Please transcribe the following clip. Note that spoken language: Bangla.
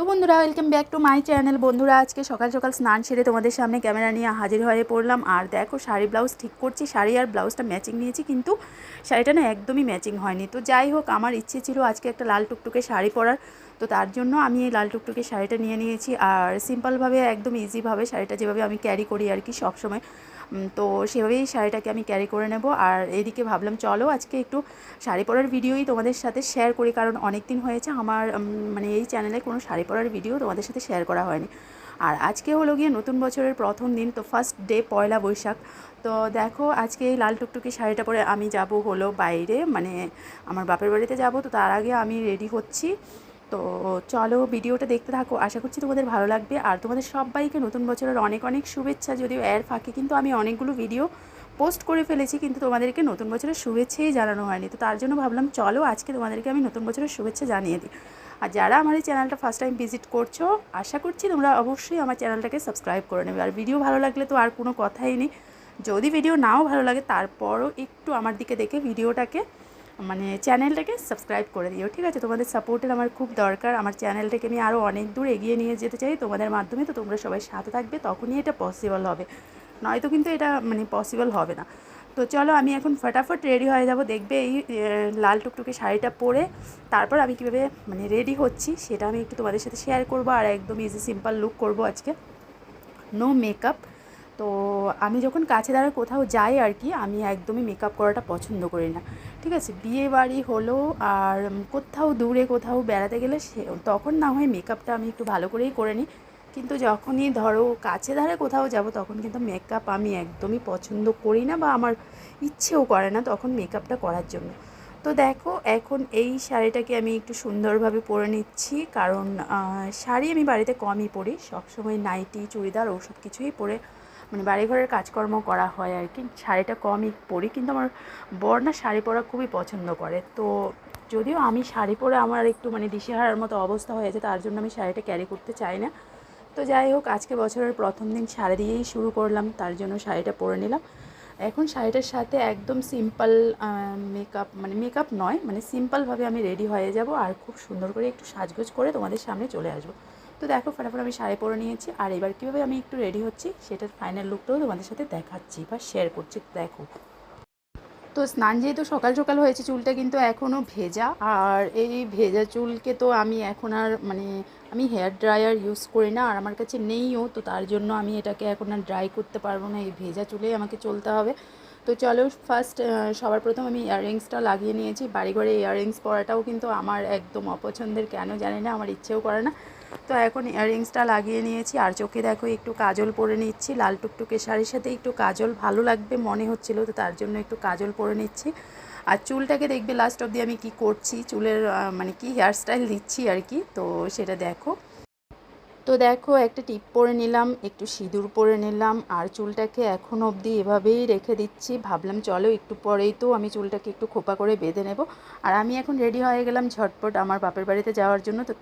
বন্ধুরা welcome back to my channel. বন্ধুরা আজকে সকাল সকাল স্নান সেরে তোমাদের সামনে ক্যামেরা নিয়ে হাজির হয়ে পড়লাম। আর দেখো শাড়ি ব্লাউজ ঠিক করছি, শাড়ি আর ব্লাউজটা ম্যাচিং নিয়েছি, কিন্তু শাড়িটা না একদমই ম্যাচিং হয়নি। তো যাই হোক, আমার ইচ্ছে ছিল আজকে একটা লাল টুকটুকে শাড়ি পরার, তো তার জন্য আমি এই লাল টুকটুকে শাড়িটা নিয়ে নিয়েছি। আর সিম্পলভাবে একদম ইজিভাবে শাড়িটা যেভাবে আমি ক্যারি করি আর কি সবসময়, তো সেভাবেই শাড়িটাকে আমি ক্যারি করে নেব। আর এদিকে ভাবলাম চলো আজকে একটু শাড়ি পরার ভিডিওই তোমাদের সাথে শেয়ার করি, কারণ অনেক দিন হয়েছে আমার মানে এই চ্যানেলে কোনো শাড়ি পরার ভিডিও তোমাদের সাথে শেয়ার করা হয়নি। আর আজকে হলো গিয়ে নতুন বছরের প্রথম দিন, তো ফার্স্ট ডে পয়লা বৈশাখ। তো দেখো আজকে এই লাল টুকটুকি শাড়িটা পরে আমি যাব হলো বাইরে, মানে আমার বাপের বাড়িতে যাব। তো তার আগে আমি রেডি হচ্ছি। তো চলো ভিডিওটা দেখতে থাকো, আশা করছি তোমাদের ভালো লাগবে। আর তোমাদের সবাইকে নতুন বছরের অনেক অনেক শুভেচ্ছা। যদিও এর ফাঁকে কিন্তু আমি অনেকগুলো ভিডিও পোস্ট করে ফেলেছি, কিন্তু তোমাদেরকে নতুন বছরের শুভেচ্ছাই জানানো হয়নি। তো তার জন্য ভাবলাম চলো আজকে তোমাদেরকে আমি নতুন বছরের শুভেচ্ছা জানিয়ে দিই। আর যারা আমার এই চ্যানেলটা ফার্স্ট টাইম ভিজিট করছো, আশা করছি তোমরা অবশ্যই আমার চ্যানেলটাকে সাবস্ক্রাইব করে নেবে। আর ভিডিও ভালো লাগলে তো আর কোনো কথাই নেই, যদি ভিডিও নাও ভালো লাগে তারপরও একটু আমার দিকে দেখে ভিডিওটাকে মানে চ্যানেলটাকে সাবস্ক্রাইব করে দিও, ঠিক আছে? তোমাদের সাপোর্টের আমার খুব দরকার। আমার চ্যানেলটাকে আমি আরও অনেক দূর এগিয়ে নিয়ে যেতে চাই তোমাদের মাধ্যমে। তো তোমরা সবাই সাথে থাকবে, তখনই এটা পসিবল হবে, নয়তো কিন্তু এটা মানে পসিবল হবে না। তো চলো আমি এখন ফটাফট রেডি হয়ে যাব। দেখবে এই লাল টুকটুকে শাড়িটা পরে তারপর আমি কীভাবে মানে রেডি হচ্ছি সেটা আমি একটু তোমাদের সাথে শেয়ার করবো। আর একদম ইজি সিম্পল লুক করব আজকে, নো মেকআপ। তো আমি যখন কাছে দাঁড়া কোথাও যাই আর কি, আমি একদমই মেকআপ করাটা পছন্দ করি না, ঠিক আছে? বিয়ে বাড়ি হলো আর কোথাও দূরে কোথাও বেড়াতে গেলে তখন না হয় মেকআপটা আমি একটু ভালো করেই করে নিই, কিন্তু যখনই ধরো কাছে ধারে কোথাও যাব তখন কিন্তু মেকআপ আমি একদমই পছন্দ করি না, বা আমার ইচ্ছেও করে না তখন মেকআপটা করার জন্য। তো দেখো এখন এই শাড়িটাকে আমি একটু সুন্দরভাবে পরে নিচ্ছি, কারণ শাড়ি আমি বাড়িতে কমই পরি, সবসময় নাইটি চুড়িদার ওসব কিছুই পরে মানে বাড়িঘরের কাজকর্ম করা হয় আর কি। শাড়িটা কমই পরি, কিন্তু আমার বর না শাড়ি পরা খুবই পছন্দ করে। তো যদিও আমি শাড়ি পরে আমার একটু মানে দিশেহারার মতো অবস্থা হয়েছে, তার জন্য আমি শাড়িটা ক্যারি করতে চাই না। তো যাই হোক, আজকে বছরের প্রথম দিন শাড়ি দিয়েই শুরু করলাম, তার জন্য শাড়িটা পরে নিলাম। এখন শাড়িটার সাথে একদম সিম্পল মেকআপ, মানে মেকআপ নয়, মানে সিম্পলভাবে আমি রেডি হয়ে যাব আর খুব সুন্দর করে একটু সাজগোজ করে তোমাদের সামনে চলে আসবো। তো দেখো ফটাফট আমি শাড়ি পরে নিয়েছি, আর এবার কীভাবে আমি একটু রেডি হচ্ছি সেটার ফাইনাল লুকটাও তোমাদের সাথে দেখাচ্ছি বা শেয়ার করছি, দেখো। তো স্নান যেহেতু সকাল সকাল হয়েছে, চুলটা কিন্তু এখনও ভেজা। আর এই ভেজা চুলকে তো আমি এখন আর মানে আমি হেয়ার ড্রায়ার ইউজ করি না, আর আমার কাছে নেইও, তো তার জন্য আমি এটাকে এখন আর ড্রাই করতে পারবো না, এই ভেজা চুলেই আমাকে চলতে হবে। তো চলো ফার্স্ট সবার প্রথম আমি ইয়াররিংসটা লাগিয়ে নিয়েছি। বাড়িঘরে ইয়াররিংস পরাটাও কিন্তু আমার একদম অপছন্দের, কেন জানি না, আমার ইচ্ছেও করে না। তো এখন ইয়াররিংসটা লাগিয়ে নিয়েছি, আর চোখে দেখো একটু কাজল পরে নিচ্ছি। লাল টুকটুকে শাড়ির সাথে একটু কাজল ভালো লাগবে মনে হচ্ছিলো, তো তার জন্য একটু কাজল পরে নিচ্ছি। আর চুলটাকে দেখবে লাস্ট অবধি আমি কি করছি, চুলের মানে কি হেয়ারস্টাইল দিচ্ছি আর কি, তো সেটা দেখো। তো দেখো একটা টিপ পরে নিলাম, একটু সিঁদুর পরে নিলাম, আর চুলটাকে এখন অবধি এভাবেই রেখে দিচ্ছি। ভাবলাম চলো একটু পরেই তো আমি চুলটাকে একটু খোপা করে বেঁধে নেব। আর আমি এখন রেডি হয়ে গেলাম ঝটপট আমার বাপের বাড়িতে যাওয়ার জন্য। তো